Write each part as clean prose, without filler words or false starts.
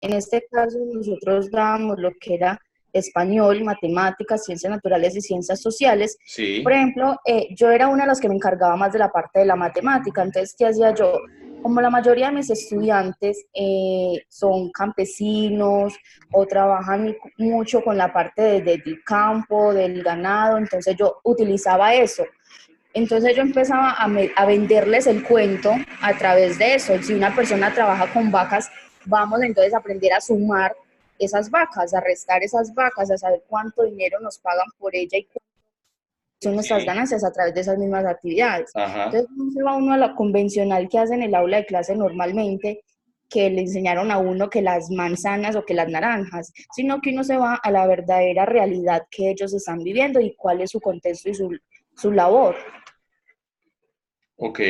En este caso, nosotros dábamos lo que era español, matemáticas, ciencias naturales y ciencias sociales. Por Sí, ejemplo, yo era una de las que me encargaba más de la parte de la matemática. Entonces, ¿qué hacía yo? Como la mayoría de mis estudiantes son campesinos o trabajan mucho con la parte del campo, del ganado, entonces yo utilizaba eso. Entonces yo empezaba a venderles el cuento a través de eso. Si una persona trabaja con vacas, vamos entonces a aprender a sumar esas vacas, a restar esas vacas, a saber cuánto dinero nos pagan por ella y cuántas son nuestras sí, ganancias a través de esas mismas actividades. ajá, Entonces no se va uno a la convencional que hacen en el aula de clase normalmente, que le enseñaron a uno que las manzanas o que las naranjas, sino que uno se va a la verdadera realidad que ellos están viviendo y cuál es su contexto y su labor. ok.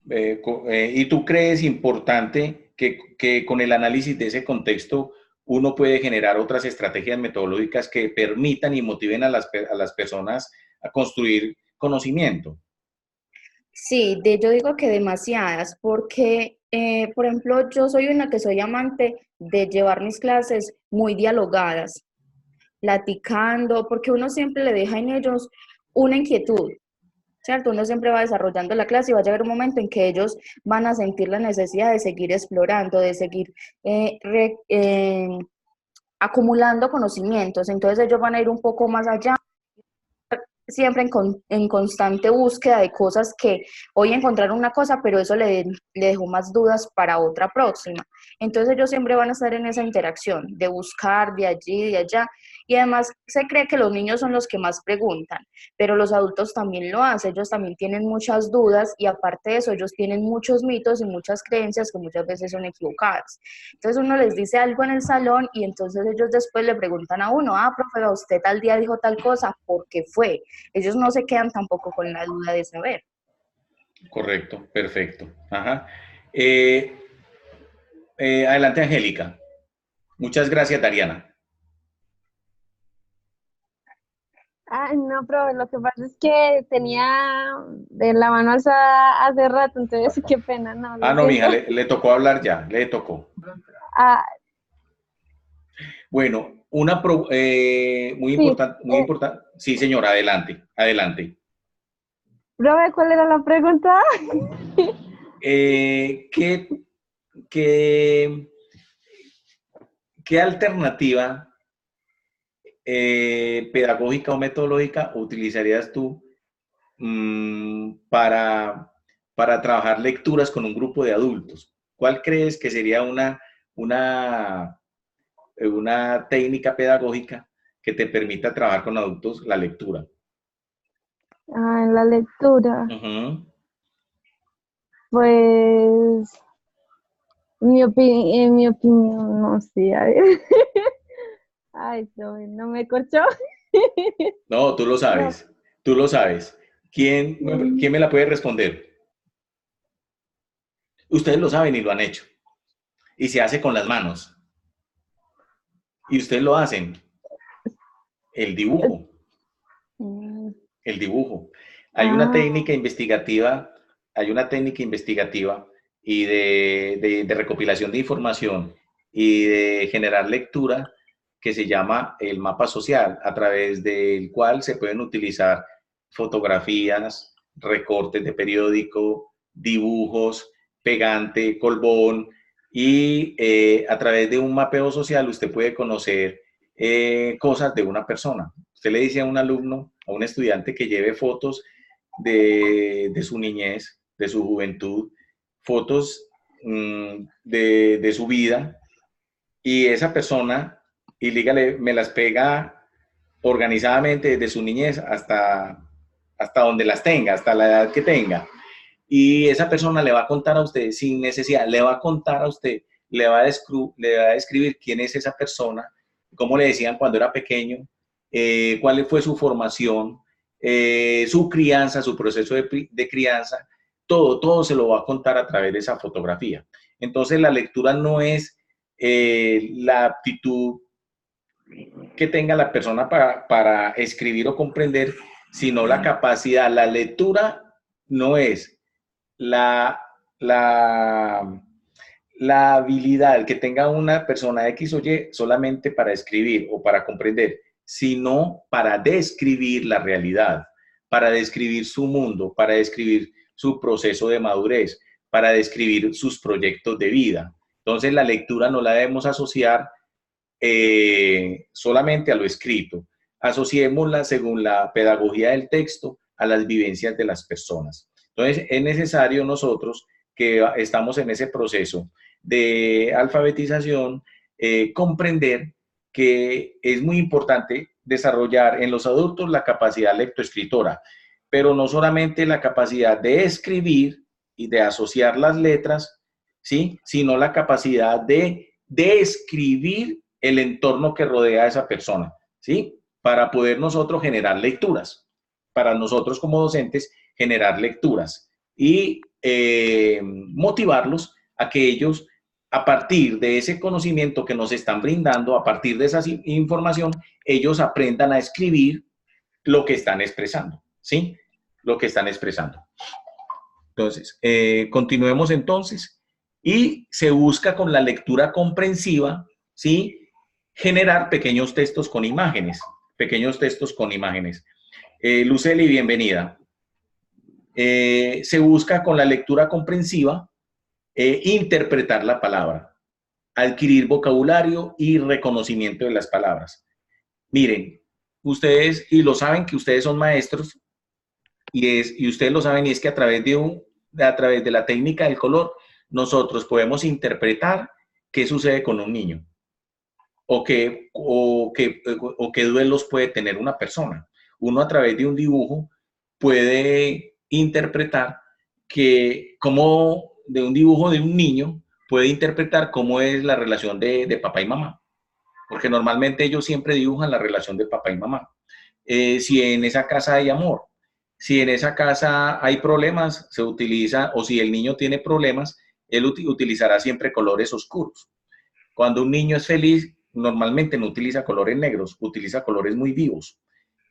¿Y tú crees importante que con el análisis de ese contexto uno puede generar otras estrategias metodológicas que permitan y motiven a a las personas a construir conocimiento? Sí, yo digo que demasiadas, porque, por ejemplo, yo soy una que soy amante de llevar mis clases muy dialogadas, platicando, porque uno siempre le deja en ellos una inquietud, ¿cierto? Uno siempre va desarrollando la clase y va a llegar un momento en que ellos van a sentir la necesidad de seguir explorando, de seguir acumulando conocimientos, entonces ellos van a ir un poco más allá siempre en constante búsqueda de cosas que hoy encontraron una cosa, pero eso le dejó más dudas para otra próxima. Entonces ellos siempre van a estar en esa interacción de buscar de allí, de allá, y además se cree que los niños son los que más preguntan, pero los adultos también lo hacen, ellos también tienen muchas dudas y aparte de eso ellos tienen muchos mitos y muchas creencias que muchas veces son equivocadas. Entonces uno les dice algo en el salón y entonces ellos después le preguntan a uno, ah, profe, usted tal día dijo tal cosa, ¿por qué fue? Ellos no se quedan tampoco con la duda de saber. Correcto, perfecto. Ajá. Eh, Adelante, Angélica. Muchas gracias, Dariana. Ay, no, pero lo que pasa es que tenía de la mano alzada hace rato, entonces qué pena, no, Ah, lo no, mija, siento. le tocó hablar ya, le tocó. Ah, Bueno, sí, muy importante. Sí, señora, adelante, adelante. profe, ¿cuál era la pregunta? Eh, ¿qué, qué, qué alternativa pedagógica o metodológica utilizarías tú para trabajar lecturas con un grupo de adultos? ¿Cuál crees que sería una, una técnica pedagógica que te permita trabajar con adultos la lectura? Ah, en la lectura, Ujú. pues, en mi opinión, no sé, a ver. Ay, no me corchó. No, tú lo No, sabes, tú lo sabes. ¿Quién me la puede responder? Ustedes lo saben y lo han hecho. Y se hace con las manos. Y ustedes lo hacen. El dibujo. mm, El dibujo. Hay una ah, técnica investigativa, hay una técnica investigativa y de recopilación de información y de generar lectura que se llama el mapa social, a través del cual se pueden utilizar fotografías, recortes de periódico, dibujos, pegante, colbón, y a través de un mapeo social usted puede conocer cosas de una persona. Usted le dice a un alumno, a un estudiante que lleve fotos de su niñez, de su juventud, fotos de su vida, y esa persona, y dígale, me las pega organizadamente desde su niñez hasta donde las tenga, hasta la edad que tenga. Y esa persona le va a contar a usted sin necesidad, le va a contar a usted, le va a describir quién es esa persona, cómo le decían cuando era pequeño, cuál fue su formación, su crianza, su proceso de crianza, todo se lo va a contar a través de esa fotografía. Entonces la lectura no es la aptitud que tenga la persona para escribir o comprender, sino la capacidad. La lectura no es la, la, la habilidad que tenga una persona X o Y solamente para escribir o para comprender, sino para describir la realidad, para describir su mundo, para describir su proceso de madurez, para describir sus proyectos de vida. Entonces, la lectura no la debemos asociar solamente a lo escrito. Asociémosla, según la pedagogía del texto, a las vivencias de las personas. Entonces, es necesario nosotros que estamos en ese proceso de alfabetización, comprender que es muy importante desarrollar en los adultos la capacidad lectoescritora, pero no solamente la capacidad de escribir y de asociar las letras, ¿sí? Sino la capacidad de describir el entorno que rodea a esa persona, ¿sí? Para poder nosotros generar lecturas, para nosotros como docentes generar lecturas y motivarlos a que ellos, a partir de ese conocimiento que nos están brindando, a partir de esa información, ellos aprendan a escribir lo que están expresando, ¿sí? Lo que están expresando. Entonces, continuemos entonces. Y se busca con la lectura comprensiva, ¿sí? Generar pequeños textos con imágenes. Pequeños textos con imágenes. Luceli, bienvenida. Se busca con la lectura comprensiva interpretar la palabra, adquirir vocabulario y reconocimiento de las palabras. Miren, ustedes, y lo saben que ustedes son maestros, y ustedes lo saben, y es que a través de la técnica del color, nosotros podemos interpretar qué sucede con un niño o qué duelos puede tener una persona. Uno a través de un dibujo puede interpretar cómo de un dibujo de un niño puede interpretar cómo es la relación de papá y mamá, porque normalmente ellos siempre dibujan la relación de papá y mamá. Si en esa casa hay amor, si en esa casa hay problemas, se utiliza, o si el niño tiene problemas, él utilizará siempre colores oscuros. Cuando un niño es feliz, normalmente no utiliza colores negros, utiliza colores muy vivos.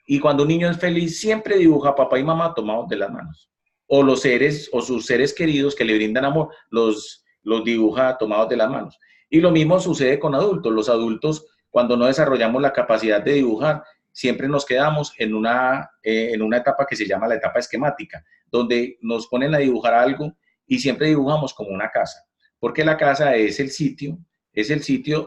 Y cuando un niño es feliz, siempre dibuja a papá y mamá tomados de las manos. O los seres, o sus seres queridos que le brindan amor, los dibuja tomados de las manos. Y lo mismo sucede con adultos. Los adultos, cuando no desarrollamos la capacidad de dibujar, siempre nos quedamos en una etapa que se llama la etapa esquemática, donde nos ponen a dibujar algo y siempre dibujamos como una casa, porque la casa es el sitio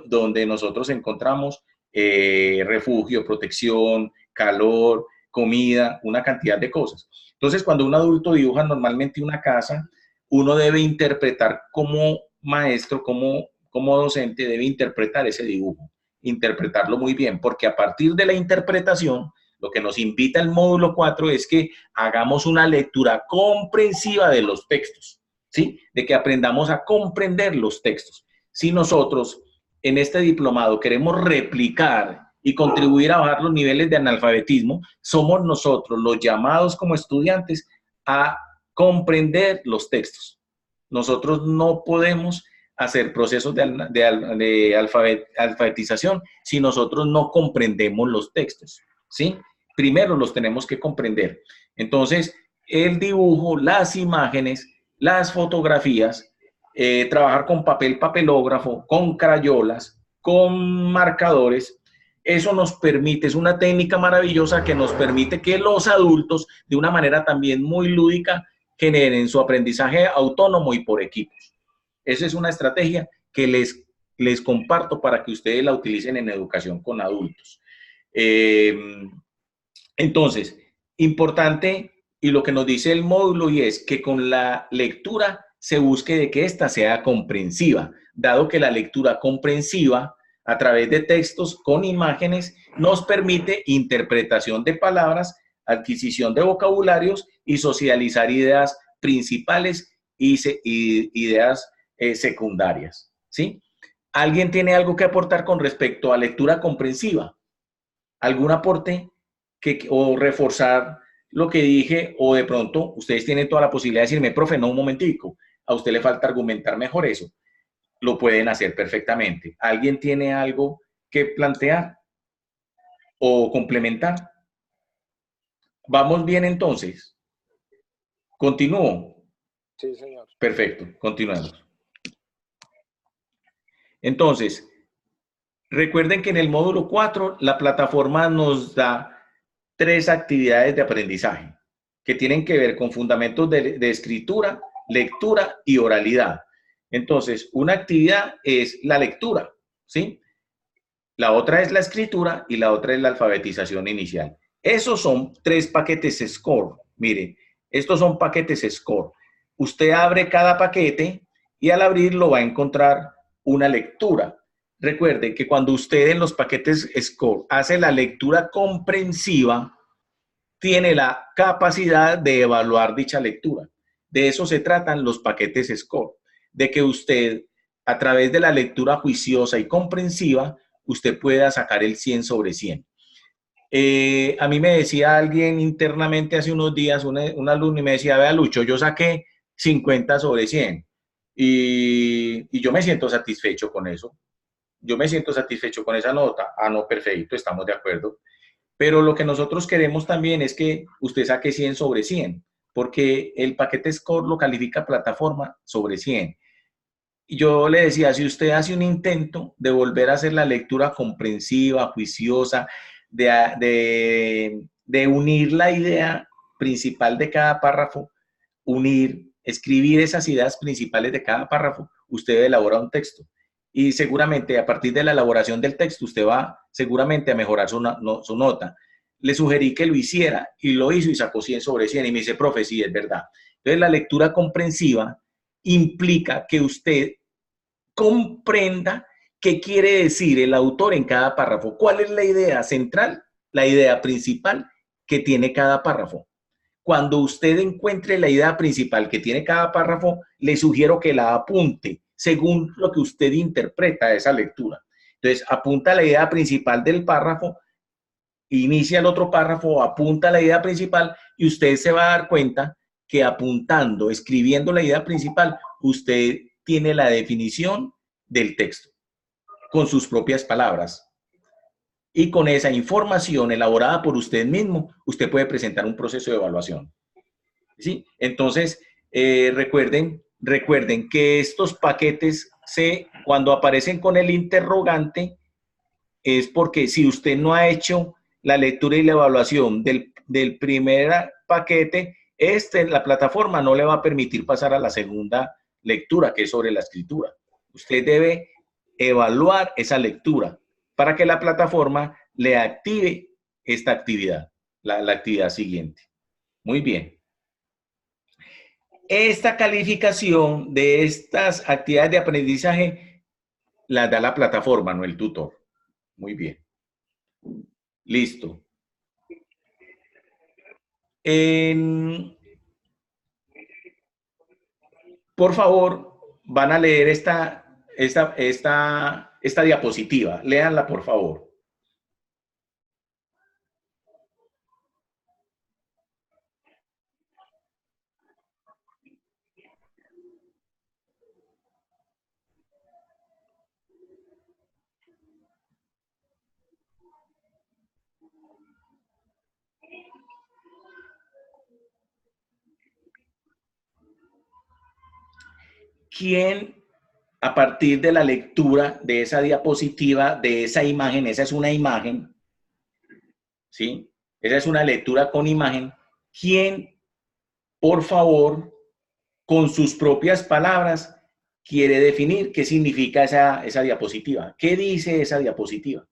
donde nosotros encontramos refugio, protección, calor, comida, una cantidad de cosas. Entonces, cuando un adulto dibuja normalmente una casa, uno debe interpretar como maestro, como docente, debe interpretar ese dibujo, interpretarlo muy bien, porque a partir de la interpretación, lo que nos invita el módulo 4 es que hagamos una lectura comprensiva de los textos, ¿sí? De que aprendamos a comprender los textos. Si nosotros en este diplomado queremos replicar y contribuir a bajar los niveles de analfabetismo, somos nosotros los llamados como estudiantes a comprender los textos. Nosotros no podemos hacer procesos de alfabetización si nosotros no comprendemos los textos, ¿sí? Primero los tenemos que comprender. Entonces, el dibujo, las imágenes, las fotografías, trabajar con papel papelógrafo, con crayolas, con marcadores, eso nos permite, es una técnica maravillosa que nos permite que los adultos, de una manera también muy lúdica, generen su aprendizaje autónomo y por equipos. Esa es una estrategia que les comparto para que ustedes la utilicen en educación con adultos. Entonces, importante, y lo que nos dice el módulo, y es que con la lectura se busque de que ésta sea comprensiva, dado que la lectura comprensiva a través de textos con imágenes nos permite interpretación de palabras, adquisición de vocabularios y socializar ideas principales y ideas secundarias, ¿sí? ¿Alguien tiene algo que aportar con respecto a lectura comprensiva? ¿Algún aporte o reforzar lo que dije? O de pronto ustedes tienen toda la posibilidad de decirme, profe, no, un momentico, a usted le falta argumentar mejor eso. Lo pueden hacer perfectamente. ¿Alguien tiene algo que plantear o complementar? ¿Vamos bien entonces? ¿Continúo? Sí, señor. Perfecto, continuemos. Entonces, recuerden que en el módulo 4 la plataforma nos da 3 actividades de aprendizaje que tienen que ver con fundamentos de escritura, lectura y oralidad. Entonces, una actividad es la lectura, ¿sí? La otra es la escritura y la otra es la alfabetización inicial. Esos son 3 paquetes SCORE. Mire, estos son paquetes SCORE. Usted abre cada paquete y al abrirlo va a encontrar una lectura. Recuerde que cuando usted en los paquetes SCORE hace la lectura comprensiva, tiene la capacidad de evaluar dicha lectura. De eso se tratan los paquetes SCORE, de que usted, a través de la lectura juiciosa y comprensiva, usted pueda sacar el 100 sobre 100. A mí me decía alguien internamente hace unos días, un alumno, y me decía, vea Lucho, yo saqué 50 sobre 100 y yo me siento satisfecho con eso. Yo me siento satisfecho con esa nota. Ah, no, perfecto, estamos de acuerdo. Pero lo que nosotros queremos también es que usted saque 100 sobre 100, porque el paquete SCORE lo califica plataforma sobre 100. Y yo le decía, si usted hace un intento de volver a hacer la lectura comprensiva, juiciosa, de unir la idea principal de cada párrafo, escribir esas ideas principales de cada párrafo, usted elabora un texto. Y seguramente a partir de la elaboración del texto, usted va seguramente a mejorar su nota. Le sugerí que lo hiciera y lo hizo y sacó 100 sobre 100 y me dice, profe, sí, es verdad. Entonces la lectura comprensiva implica que usted comprenda qué quiere decir el autor en cada párrafo. ¿Cuál es la idea central, la idea principal que tiene cada párrafo? Cuando usted encuentre la idea principal que tiene cada párrafo, le sugiero que la apunte según lo que usted interpreta de esa lectura. Entonces, apunta la idea principal del párrafo, inicia el otro párrafo, apunta la idea principal y usted se va a dar cuenta que apuntando, escribiendo la idea principal, usted tiene la definición del texto con sus propias palabras. Y con esa información elaborada por usted mismo, usted puede presentar un proceso de evaluación. ¿Sí? Entonces, recuerden que estos paquetes, cuando aparecen con el interrogante, es porque si usted no ha hecho la lectura y la evaluación del primer paquete, la plataforma no le va a permitir pasar a la segunda lectura, que es sobre la escritura. Usted debe evaluar esa lectura para que la plataforma le active esta actividad, la actividad siguiente. Muy bien. Esta calificación de estas actividades de aprendizaje las da la plataforma, no el tutor. Muy bien. Listo. Por favor, van a leer esta diapositiva. Léanla, por favor. ¿Quién, a partir de la lectura de esa diapositiva, de esa imagen, esa es una imagen, ¿sí? Esa es una lectura con imagen, quién, por favor, con sus propias palabras, quiere definir qué significa esa diapositiva? ¿Qué dice esa diapositiva?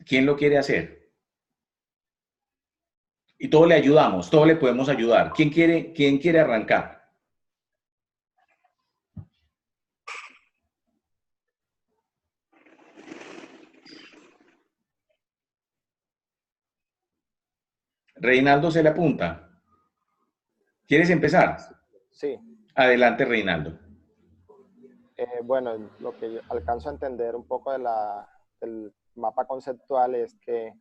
¿Quién lo quiere hacer? Y todos le ayudamos, todos le podemos ayudar. ¿Quién quiere arrancar? Reinaldo se le apunta. ¿Quieres empezar? Sí. Adelante, Reinaldo. Bueno, lo que yo alcanzo a entender un poco del mapa conceptual es que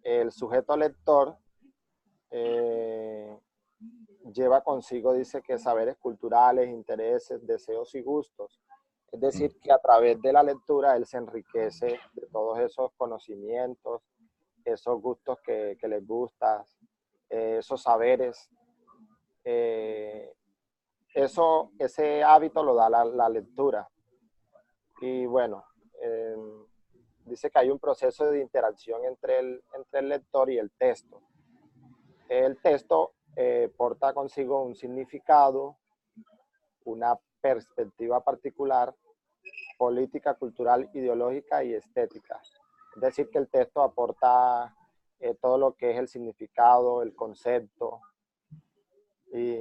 el sujeto lector lleva consigo, dice que saberes culturales, intereses, deseos y gustos. Es decir, que a través de la lectura él se enriquece de todos esos conocimientos, esos gustos que les gustan, esos saberes. eso, ese hábito lo da la lectura. Y bueno, dice que hay un proceso de interacción entre el lector y el texto. El texto porta consigo un significado, una perspectiva particular, política, cultural, ideológica y estética. Es decir, que el texto aporta todo lo que es el significado, el concepto. Y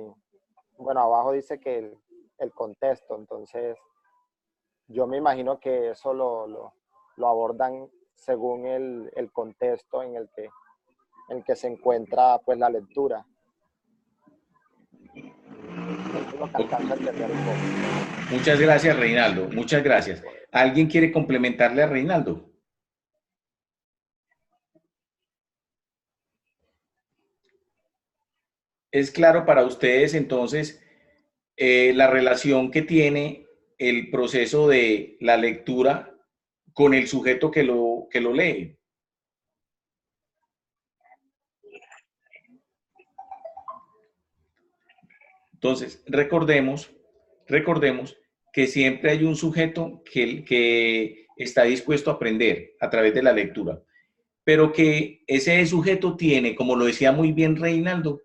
bueno, abajo dice que el contexto, entonces yo me imagino que eso lo abordan según el contexto en el que se encuentra pues la lectura. Eso es lo que alcanzo a entender un poco. Muchas gracias, Reinaldo. Muchas gracias. ¿Alguien quiere complementarle a Reinaldo? ¿Es claro para ustedes entonces la relación que tiene el proceso de la lectura con el sujeto que lo lee? Entonces, recordemos que siempre hay un sujeto que está dispuesto a aprender a través de la lectura, pero que ese sujeto tiene, como lo decía muy bien Reinaldo,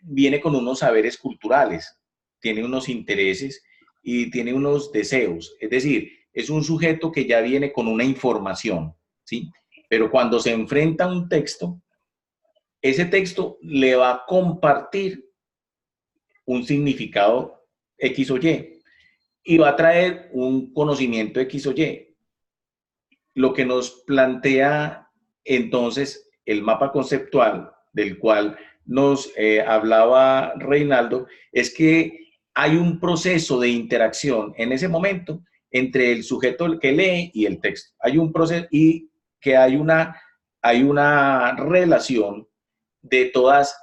viene con unos saberes culturales, tiene unos intereses y tiene unos deseos. Es decir, es un sujeto que ya viene con una información, ¿sí? Pero cuando se enfrenta a un texto, ese texto le va a compartir un significado X o y va a traer un conocimiento X o Y. Lo que nos plantea entonces el mapa conceptual del cual nos hablaba Reinaldo es que hay un proceso de interacción en ese momento entre el sujeto que lee y el texto. Hay un proceso y que hay una relación de todos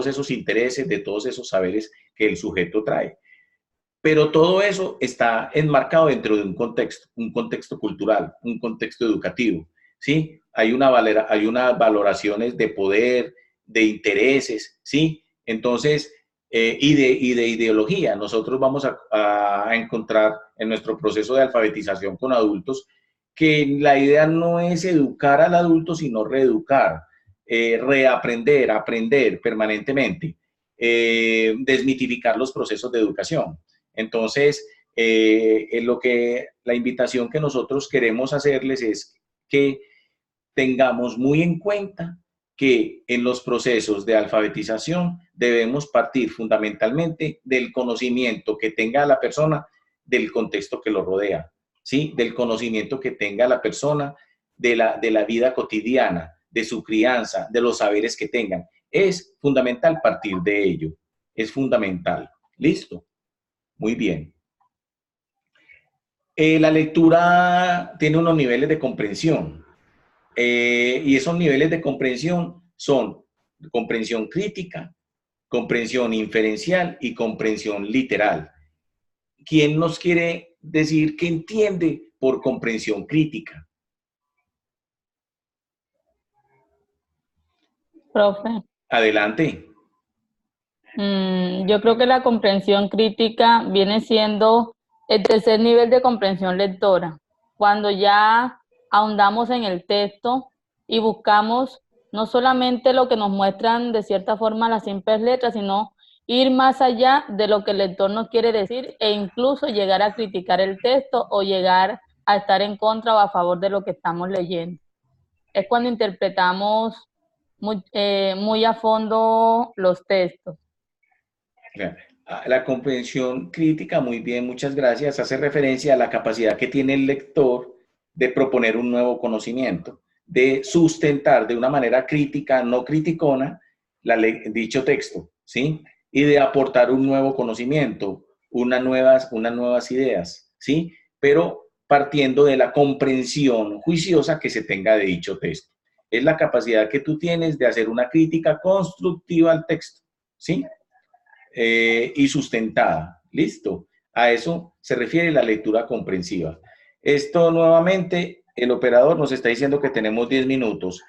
esos intereses, de todos esos saberes que el sujeto trae. Pero todo eso está enmarcado dentro de un contexto cultural, un contexto educativo, ¿sí? Hay unas valoraciones de poder, de intereses, ¿sí? Entonces, y de ideología. Nosotros vamos a encontrar en nuestro proceso de alfabetización con adultos que la idea no es educar al adulto, sino reeducar, reaprender, aprender permanentemente, desmitificar los procesos de educación. Entonces, la invitación que nosotros queremos hacerles es que tengamos muy en cuenta que en los procesos de alfabetización debemos partir fundamentalmente del conocimiento que tenga la persona del contexto que lo rodea, ¿sí? Del conocimiento que tenga la persona de la vida cotidiana, de su crianza, de los saberes que tengan. Es fundamental partir de ello, es fundamental. ¿Listo? Muy bien. La lectura tiene unos niveles de comprensión y esos niveles de comprensión son comprensión crítica, comprensión inferencial y comprensión literal. ¿Quién nos quiere decir qué entiende por comprensión crítica? Profe. Adelante. Yo creo que la comprensión crítica viene siendo el tercer nivel de comprensión lectora, cuando ya ahondamos en el texto y buscamos no solamente lo que nos muestran de cierta forma las simples letras, sino ir más allá de lo que el lector nos quiere decir e incluso llegar a criticar el texto o llegar a estar en contra o a favor de lo que estamos leyendo. Es cuando interpretamos muy a fondo los textos. La comprensión crítica, muy bien, muchas gracias, hace referencia a la capacidad que tiene el lector de proponer un nuevo conocimiento, de sustentar de una manera crítica, no criticona, dicho texto, ¿sí? Y de aportar un nuevo conocimiento, unas nuevas ideas, ¿sí? Pero partiendo de la comprensión juiciosa que se tenga de dicho texto. Es la capacidad que tú tienes de hacer una crítica constructiva al texto, ¿sí? Y sustentada. ¿Listo? A eso se refiere la lectura comprensiva. Esto nuevamente, el operador nos está diciendo que tenemos 10 minutos.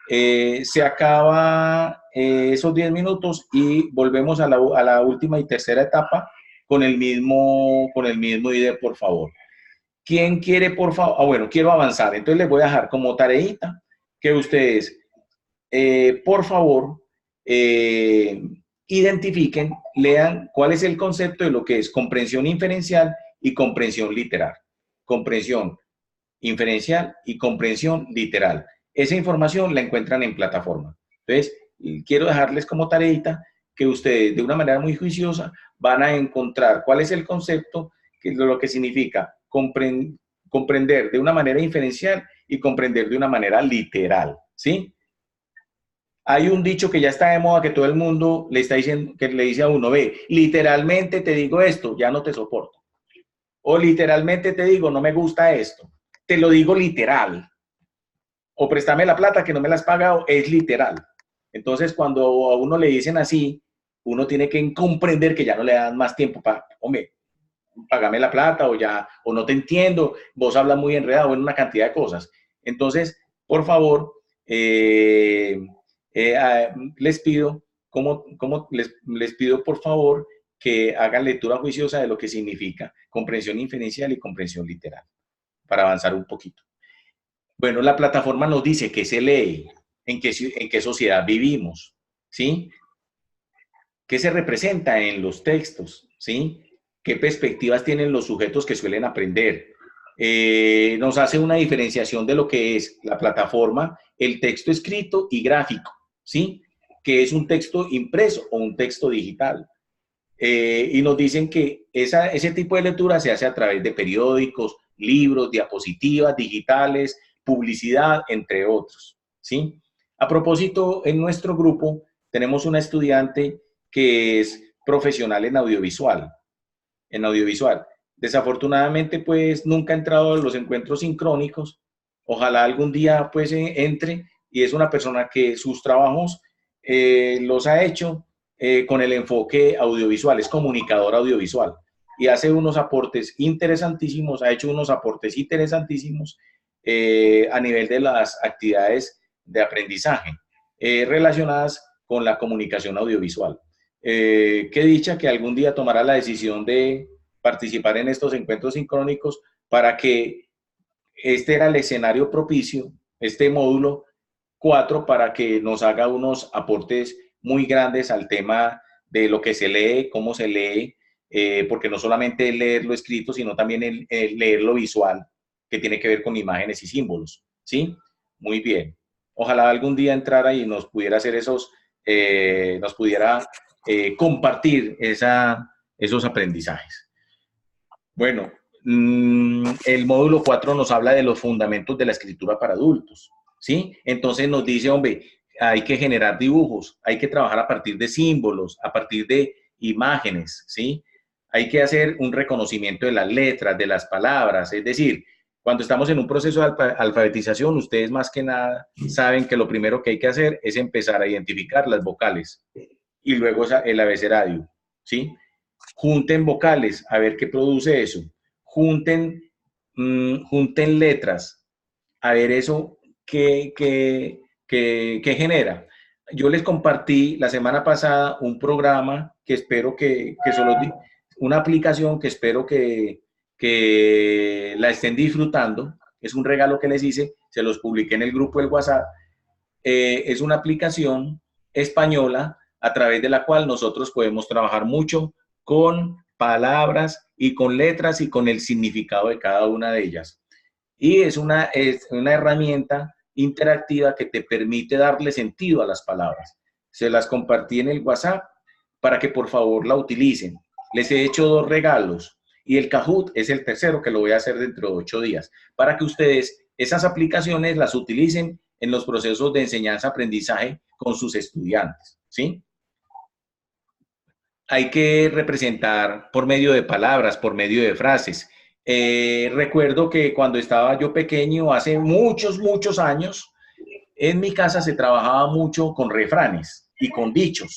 Se acaba esos 10 minutos y volvemos a la última y tercera etapa con el mismo ID, por favor. ¿Quién quiere, por favor? Ah, bueno, quiero avanzar. Entonces les voy a dejar como tareita que ustedes, por favor, identifiquen, lean cuál es el concepto de lo que es comprensión inferencial y comprensión literal. Comprensión inferencial y comprensión literal. Esa información la encuentran en plataforma. Entonces, quiero dejarles como tareita que ustedes, de una manera muy juiciosa, van a encontrar cuál es el concepto, que es lo que significa comprender de una manera inferencial y comprender de una manera literal, ¿sí? Hay un dicho que ya está de moda que todo el mundo le está diciendo, que le dice a uno, ve, literalmente te digo esto, ya no te soporto. O literalmente te digo, no me gusta esto. Te lo digo literal. O préstame la plata que no me la has pagado, es literal. Entonces, cuando a uno le dicen así, uno tiene que comprender que ya no le dan más tiempo para, hombre, págame la plata o no te entiendo, vos hablas muy enredado en una cantidad de cosas. Entonces, por favor, les pido, les pido por favor que hagan lectura juiciosa de lo que significa comprensión inferencial y comprensión literal, para avanzar un poquito. Bueno, la plataforma nos dice qué se lee, en qué sociedad vivimos, ¿sí? ¿Qué se representa en los textos, ¿sí? ¿Qué perspectivas tienen los sujetos que suelen aprender? Nos hace una diferenciación de lo que es la plataforma, el texto escrito y gráfico, ¿sí? Que es un texto impreso o un texto digital. Y nos dicen que ese tipo de lectura se hace a través de periódicos, libros, diapositivas digitales, publicidad, entre otros, ¿sí? A propósito, en nuestro grupo tenemos una estudiante que es profesional en audiovisual. Desafortunadamente, pues, nunca ha entrado a los encuentros sincrónicos. Ojalá algún día, pues, entre, y es una persona que sus trabajos los ha hecho con el enfoque audiovisual, es comunicador audiovisual, y hace unos aportes interesantísimos, ha hecho unos aportes interesantísimos a nivel de las actividades de aprendizaje relacionadas con la comunicación audiovisual. Qué dicha que algún día tomará la decisión de participar en estos encuentros sincrónicos para que este era el escenario propicio, este módulo 4, para que nos haga unos aportes muy grandes al tema de lo que se lee, cómo se lee, porque no solamente leer lo escrito, sino también el leer lo visual, que tiene que ver con imágenes y símbolos, ¿sí? Muy bien. Ojalá algún día entrara y nos pudiera hacer compartir esos aprendizajes. Bueno, el módulo 4 nos habla de los fundamentos de la escritura para adultos, ¿sí? Entonces nos dice, hombre, hay que generar dibujos, hay que trabajar a partir de símbolos, a partir de imágenes, ¿sí? Hay que hacer un reconocimiento de las letras, de las palabras, es decir, cuando estamos en un proceso de alfabetización, ustedes más que nada saben que lo primero que hay que hacer es empezar a identificar las vocales y luego el abecedario, ¿sí? Junten vocales, a ver qué produce eso. Junten letras, a ver eso qué genera. Yo les compartí la semana pasada un programa que espero una aplicación que espero que la estén disfrutando. Es un regalo que les hice, se los publiqué en el grupo del WhatsApp. Es una aplicación española a través de la cual nosotros podemos trabajar mucho con palabras y con letras y con el significado de cada una de ellas. Y es una herramienta interactiva que te permite darle sentido a las palabras. Se las compartí en el WhatsApp para que por favor la utilicen. Les he hecho 2 regalos y el Kahoot es el tercero, que lo voy a hacer dentro de 8 días, para que ustedes esas aplicaciones las utilicen en los procesos de enseñanza-aprendizaje con sus estudiantes, ¿sí? Hay que representar por medio de palabras, por medio de frases. Recuerdo que cuando estaba yo pequeño, hace muchos años, en mi casa se trabajaba mucho con refranes y con dichos.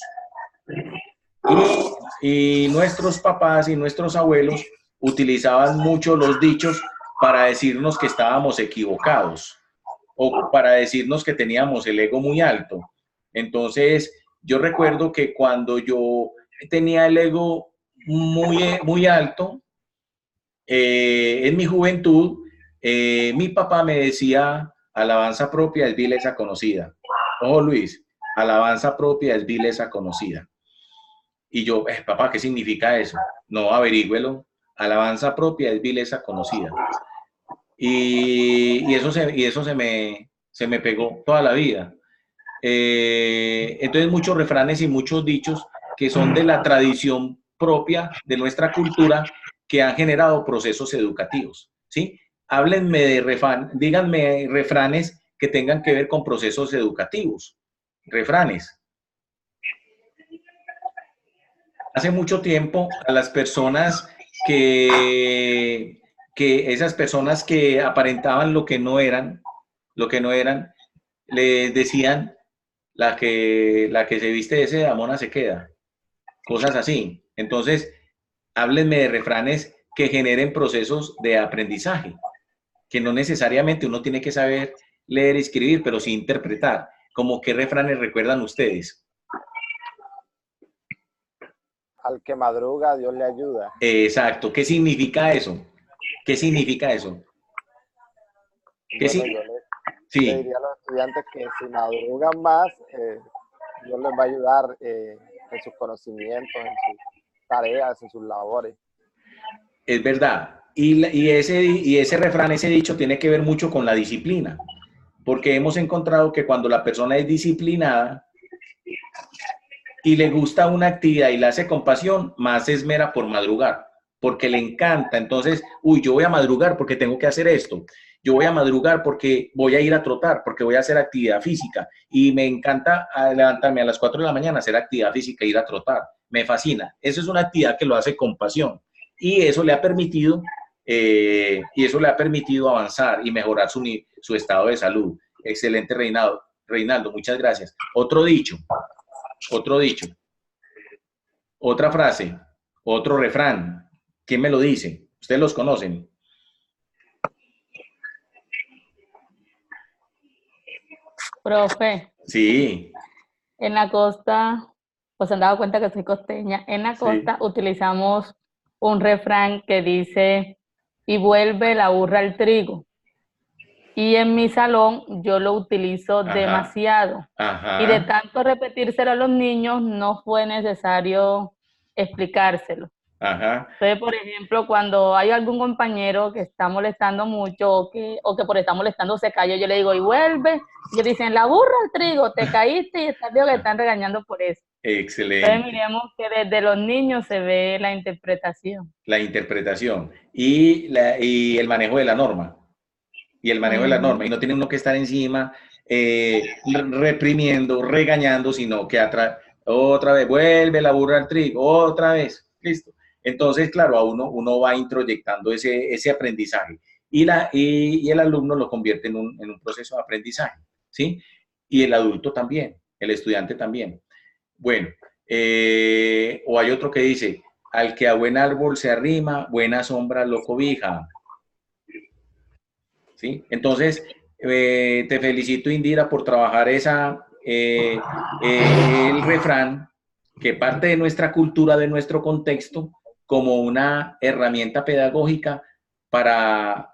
Y nuestros papás y nuestros abuelos utilizaban mucho los dichos para decirnos que estábamos equivocados. o para decirnos que teníamos el ego muy alto. Entonces, yo recuerdo que cuando yo tenía el ego muy alto, en mi juventud, mi papá me decía, alabanza propia es vileza conocida. Ojo, Luis, alabanza propia es vileza conocida. Y yo, papá, ¿qué significa eso? No, averígüelo. Alabanza propia es vileza conocida. Y eso se me pegó toda la vida. Entonces, muchos refranes y muchos dichos que son de la tradición propia de nuestra cultura que han generado procesos educativos, ¿sí? Háblenme de díganme refranes que tengan que ver con procesos educativos. Refranes. Hace mucho tiempo a las personas que esas personas que aparentaban lo que no eran, les decían la que se viste de seda, mona se queda. Cosas así. Entonces, háblenme de refranes que generen procesos de aprendizaje, que no necesariamente uno tiene que saber leer y escribir, pero sí interpretar. ¿Cómo qué refranes recuerdan ustedes? Al que madruga, Dios le ayuda. Exacto. ¿Qué significa eso? ¿Qué significa eso? ¿Qué Bueno, sí? yo le Sí. diría a los estudiantes que si madrugan más, Dios les va a ayudar en sus conocimientos, en sus tareas, en sus labores. Es verdad. Y ese refrán, ese dicho tiene que ver mucho con la disciplina, porque hemos encontrado que cuando la persona es disciplinada y le gusta una actividad y la hace con pasión, más se esmera por madrugar, porque le encanta. Entonces, yo voy a madrugar porque tengo que hacer esto. Yo voy a madrugar porque voy a ir a trotar, porque voy a hacer actividad física. Y me encanta levantarme a las 4 de la mañana, hacer actividad física, ir a trotar. Me fascina. Eso es una actividad que lo hace con pasión. Y eso le ha permitido, avanzar y mejorar su estado de salud. Excelente, Reinaldo, muchas gracias. Otro dicho, otra frase, otro refrán. ¿Quién me lo dice? ¿Ustedes los conocen? Profe, Sí. en la costa, pues se han dado cuenta que soy costeña, en la costa Sí. utilizamos un refrán que dice, y vuelve la burra al trigo. Y en mi salón yo lo utilizo Ajá. demasiado. Ajá. Y de tanto repetírselo a los niños, no fue necesario explicárselo. Ajá. Entonces, por ejemplo, cuando hay algún compañero que está molestando mucho o que por estar molestando se cayó, yo le digo, y vuelve. Y ellos dicen, la burra al trigo, te caíste y estás viendo que están regañando por eso. Excelente. Entonces, miremos que desde los niños se ve la interpretación. La interpretación y el manejo de la norma. Y el manejo de la norma. Y no tiene uno que estar encima reprimiendo, regañando, sino que otra vez, vuelve la burra al trigo, otra vez, listo. Entonces, claro, a uno va introyectando ese aprendizaje y el alumno lo convierte en un proceso de aprendizaje, ¿sí? Y el adulto también, el estudiante también. Bueno, o hay otro que dice, al que a buen árbol se arrima, buena sombra lo cobija. ¿Sí? Entonces, te felicito, Indira, por trabajar el refrán, que parte de nuestra cultura, de nuestro contexto, como una herramienta pedagógica para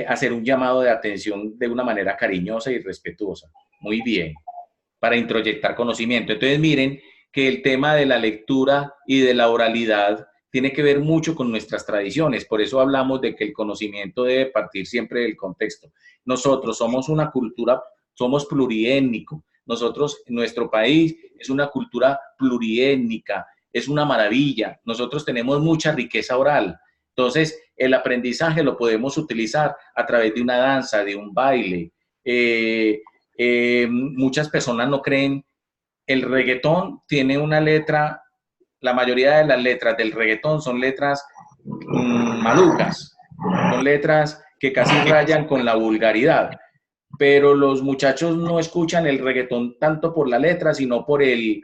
hacer un llamado de atención de una manera cariñosa y respetuosa. Muy bien, para introyectar conocimiento. Entonces, miren que el tema de la lectura y de la oralidad tiene que ver mucho con nuestras tradiciones. Por eso hablamos de que el conocimiento debe partir siempre del contexto. Nosotros somos una cultura, somos pluriétnico. Nosotros, nuestro país es una cultura pluriétnica, es una maravilla. Nosotros tenemos mucha riqueza oral. Entonces, el aprendizaje lo podemos utilizar a través de una danza, de un baile. Muchas personas no creen. El reggaetón tiene una letra, la mayoría de las letras del reggaetón son letras malucas, son letras que casi rayan con la vulgaridad, pero los muchachos no escuchan el reggaetón tanto por la letra, sino por el